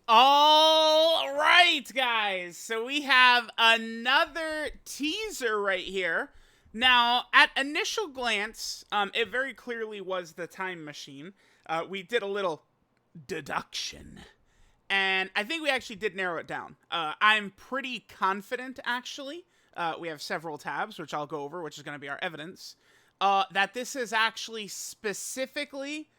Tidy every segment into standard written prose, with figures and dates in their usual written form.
All right, guys. So we have another teaser right here. Now, at initial glance, it very clearly was the time machine. We did a little deduction, and I think we actually did narrow it down. I'm pretty confident, actually. We have several tabs, which I'll go over, which is going to be our evidence, that this is actually specifically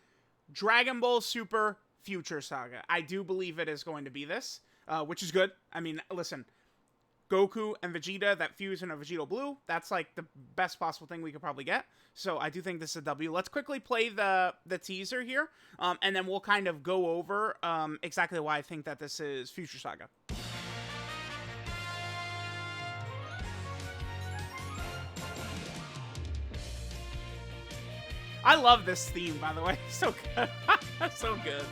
Dragon Ball Super Future Saga. I do believe it is going to be this, which is good. I mean, listen, Goku and Vegeta, that fusion of Vegito Blue, that's like the best possible thing we could probably get. So I do think this is a W. Let's quickly play the teaser here, and then we'll kind of go over exactly why I think that this is Future Saga. I love this theme, by the way. So good. So good.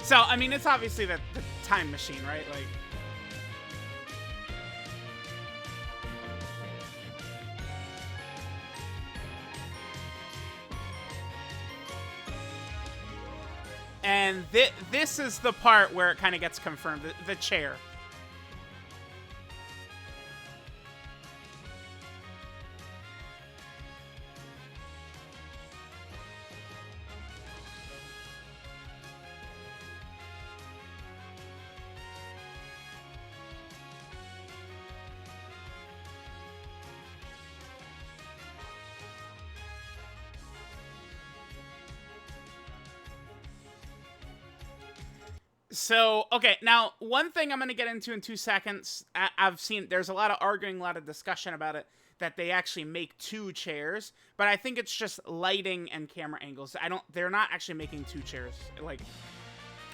So, I mean, it's obviously the time machine, right? Like, and this is the part where it kind of gets confirmed. The chair. So, okay, now, one thing I'm going to get into in 2 seconds, I've seen, there's a lot of arguing, a lot of discussion about it, that they actually make two chairs, but I think it's just lighting and camera angles. They're not actually making two chairs. Like,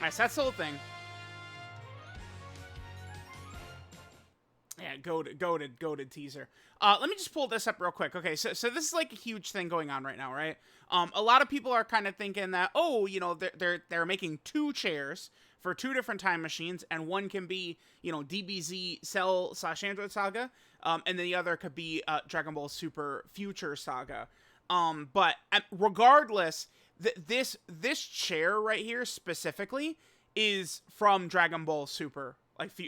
that's the whole thing. Yeah, goated teaser. Let me just pull this up real quick. Okay, so this is like a huge thing going on right now, right? A lot of people are kind of thinking that, oh, you know, they're making two chairs for two different time machines, and one can be, you know, DBZ Cell / Android Saga, and then the other could be Dragon Ball Super Future Saga. But regardless, this chair right here specifically is from Dragon Ball Super.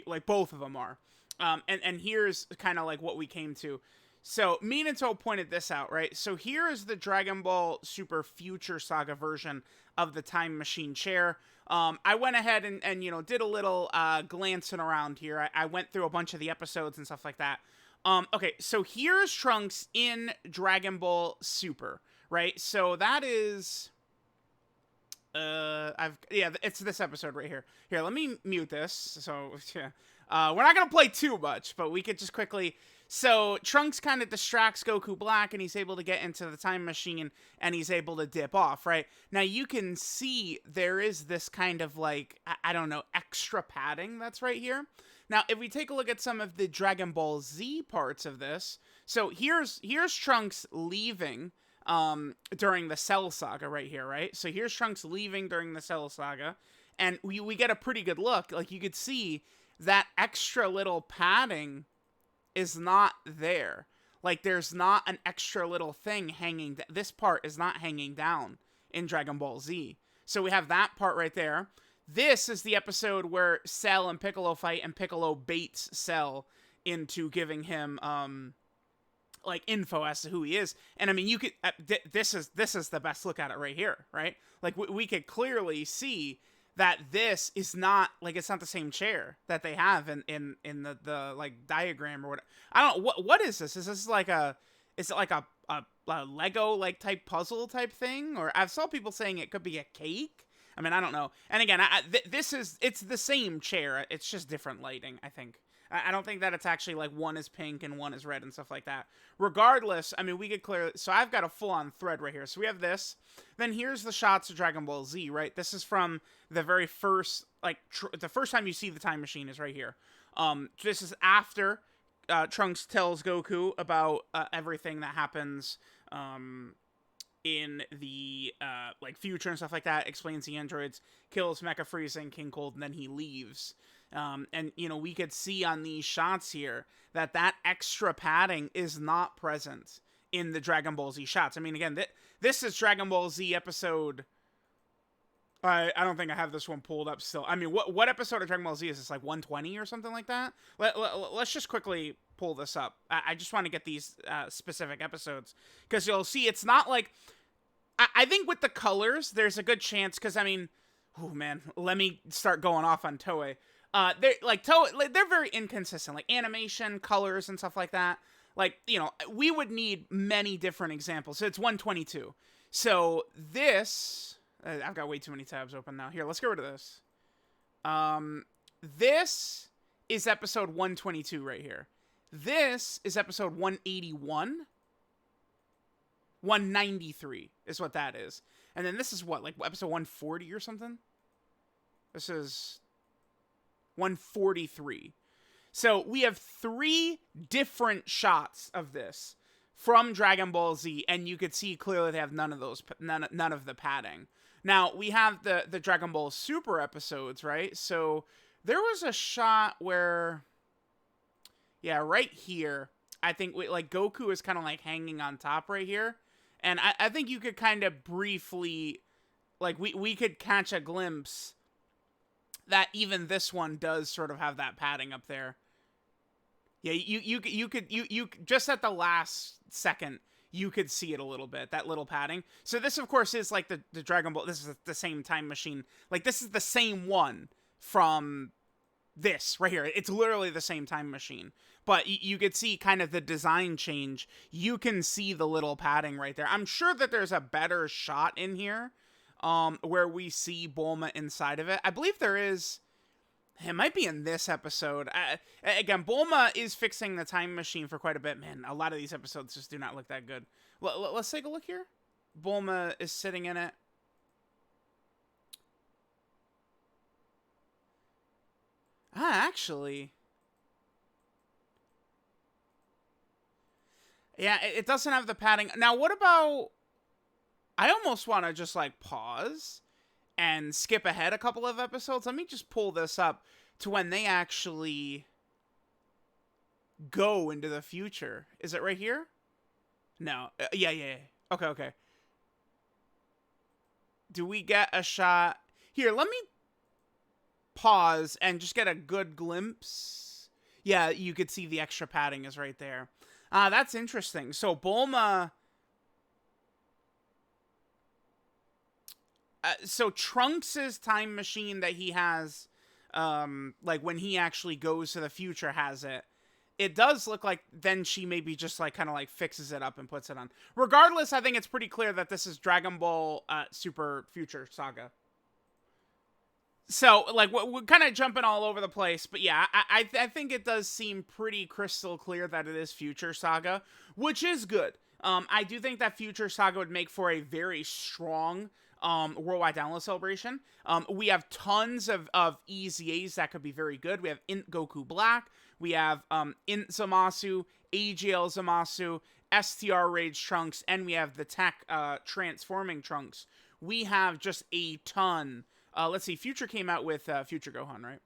Like both of them are. And here's kind of like what we came to. So Minato pointed this out, right? So here is the Dragon Ball Super Future Saga version of the time machine chair. I went ahead and you know, did a little glancing around here. I went through a bunch of the episodes and stuff like that. Okay, so here's Trunks in Dragon Ball Super, right? So that is... it's this episode right here. Here, let me mute this. So, yeah. We're not going to play too much, but we could just quickly... So, Trunks kind of distracts Goku Black, and he's able to get into the time machine, and he's able to dip off, right? Now, you can see there is this kind of, like, I don't know, extra padding that's right here. Now, if we take a look at some of the Dragon Ball Z parts of this, so here's Trunks leaving during the Cell Saga right here, right? So here's Trunks leaving during the Cell Saga, and we get a pretty good look. Like, you could see that extra little padding is not there. Like, there's not an extra little thing hanging. This part is not hanging down in Dragon Ball Z. So we have that part right there. This is the episode where Cell and Piccolo fight, and Piccolo baits Cell into giving him like info as to who he is. And I mean, you could this is the best look at it right here, right? Like we could clearly see that this is not, like, it's not the same chair that they have in the like diagram or whatever. I don't know, what is this? Is this like is it like a Lego like type puzzle type thing? Or I've saw people saying it could be a cake. I mean, I don't know. And again, it's the same chair. It's just different lighting, I think. I don't think that it's actually like one is pink and one is red and stuff like that. Regardless, I mean, we could clearly... So I've got a full-on thread right here. So we have this. Then here's the shots of Dragon Ball Z, right? This is from the very first... Like, the first time you see the time machine is right here. This is after Trunks tells Goku about everything that happens in the like future and stuff like that. Explains the androids, kills Mecha Frieza and King Cold, and then he leaves. And, you know, we could see on these shots here that extra padding is not present in the Dragon Ball Z shots. I mean, again, this is Dragon Ball Z episode. I don't think I have this one pulled up still. I mean, what episode of Dragon Ball Z is this, like 120 or something like that? Let's just quickly pull this up. I just want to get these specific episodes, because you'll see it's not like... I think with the colors, there's a good chance, because, I mean... Oh, man, let me start going off on Toei. They're very inconsistent, like animation, colors, and stuff like that. Like, you know, we would need many different examples. So it's 122. So this... I've got way too many tabs open now. Here, let's get rid of this. This is episode 122 right here. This is episode 181. 193 is what that is. And then this is what, like episode 140 or something? This is 143. So we have 3 different shots of this from Dragon Ball Z, and you could see clearly they have none of the padding. Now, we have the Dragon Ball Super episodes, right? So, there was a shot where... Yeah, right here. I think, Goku is kind of, like, hanging on top right here. And I think you could kind of briefly... Like, we could catch a glimpse that even this one does sort of have that padding up there. Yeah, you could just at the last second... You could see it a little bit, that little padding. So this, of course, is like the Dragon Ball. This is the same time machine. Like, this is the same one from this right here. It's literally the same time machine. But you could see kind of the design change. You can see the little padding right there. I'm sure that there's a better shot in here where we see Bulma inside of it. I believe there is... It might be in this episode. Again, Bulma is fixing the time machine for quite a bit. Man, a lot of these episodes just do not look that good. Let's take a look here. Bulma is sitting in it. Actually. Yeah, it doesn't have the padding. Now, what about... I almost want to just, like, pause and skip ahead a couple of episodes. Let me just pull this up to when they actually go into the future. Is it right here? No. Yeah. Okay. Do we get a shot? Here, let me pause and just get a good glimpse. Yeah, you could see the extra padding is right there. That's interesting. So Bulma... so Trunks' time machine that he has, like when he actually goes to the future has it. It does look like then she maybe just like kind of like fixes it up and puts it on. Regardless, I think it's pretty clear that this is Dragon Ball Super Future Saga. So like we're kind of jumping all over the place, but yeah, I think it does seem pretty crystal clear that it is Future Saga, which is good. I do think that Future Saga would make for a very strong worldwide download celebration. We have tons of EZAs that could be very good. We have Goku Black. We have Int Zamasu, AGL Zamasu, STR Rage Trunks, and we have the Tech Transforming Trunks. We have just a ton. Let's see, Future came out with Future Gohan, right?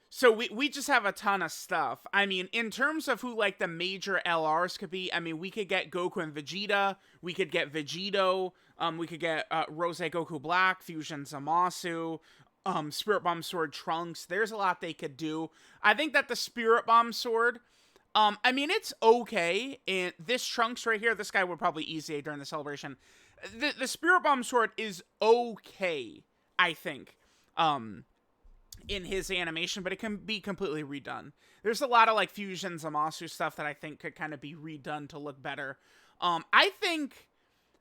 So we just have a ton of stuff. I mean, in terms of who, like, the major LRs could be, I mean, we could get Goku and Vegeta. We could get Vegito. We could get Rose Goku Black, Fusion Zamasu, Spirit Bomb Sword Trunks. There's a lot they could do. I think that the Spirit Bomb Sword, I mean, it's okay. And this Trunks right here, this guy would probably EZA during the celebration. The Spirit Bomb Sword is okay, I think. In his animation, but it can be completely redone. There's a lot of like Fusion Zamasu stuff that I think could kind of be redone to look better. I think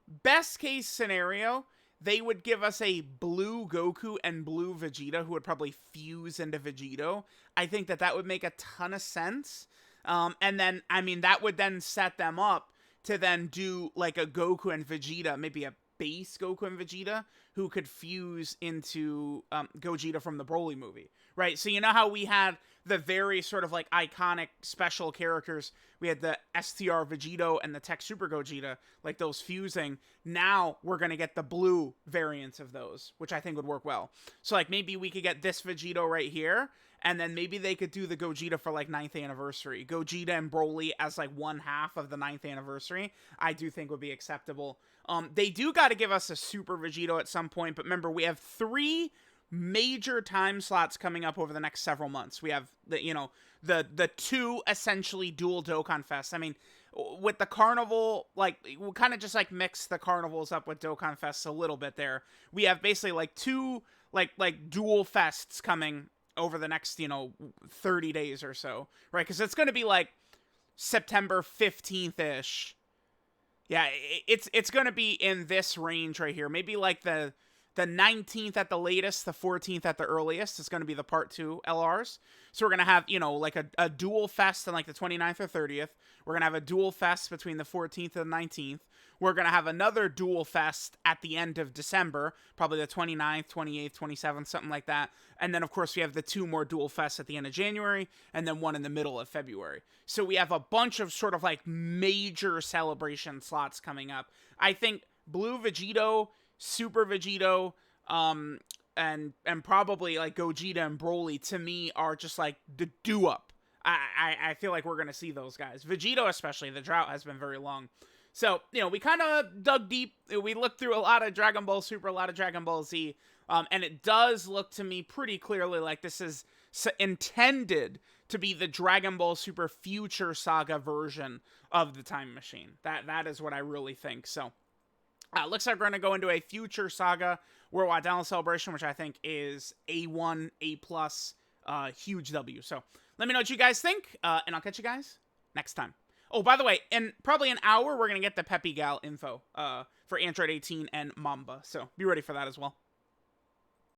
best case scenario, they would give us a blue Goku and blue Vegeta who would probably fuse into Vegito. I think that would make a ton of sense. And then, I mean, that would then set them up to then do like a Goku and Vegeta, maybe a base Goku and Vegeta who could fuse into Gogeta from the Broly movie, right? So you know how we had the very sort of like iconic special characters. We had the STR Vegito and the Tech Super Gogeta, like those fusing. Now we're going to get the blue variants of those, which I think would work well. So like maybe we could get this Vegito right here, and then maybe they could do the Gogeta for like 9th anniversary. Gogeta and Broly as like one half of the 9th anniversary, I do think would be acceptable. They do got to give us a Super Vegito at some point, but remember, we have 3 major time slots coming up over the next several months. We have the 2 essentially dual Dokkan Fest. I mean, with the carnival, like, we'll kind of just like mix the carnivals up with Dokkan Fests a little bit there. We have basically like 2 like dual fests coming over the next 30 days or so, right? Because it's going to be like September 15th ish. Yeah, it's going to be in this range right here. Maybe like the 19th at the latest, the 14th at the earliest is going to be the part 2 LRs. So we're going to have, like a dual fest on like the 29th or 30th. We're going to have a dual fest between the 14th and the 19th. We're going to have another dual fest at the end of December, probably the 29th, 28th, 27th, something like that. And then, of course, we have the 2 more dual fests at the end of January, and then one in the middle of February. So we have a bunch of sort of like major celebration slots coming up. I think Blue Vegito, Super Vegito, and probably like Gogeta and Broly, to me, are just like the do-up. I feel like we're going to see those guys. Vegito especially, the drought has been very long. So, we kind of dug deep. We looked through a lot of Dragon Ball Super, a lot of Dragon Ball Z, and it does look to me pretty clearly like this is intended to be the Dragon Ball Super Future Saga version of the Time Machine. That is what I really think. So, looks like we're going to go into a Future Saga Worldwide Download Celebration, which I think is A1, A+, huge W. So, let me know what you guys think, and I'll catch you guys next time. Oh, by the way, in probably an hour, we're going to get the Peppy Gal info for Android 18 and Mamba. So be ready for that as well.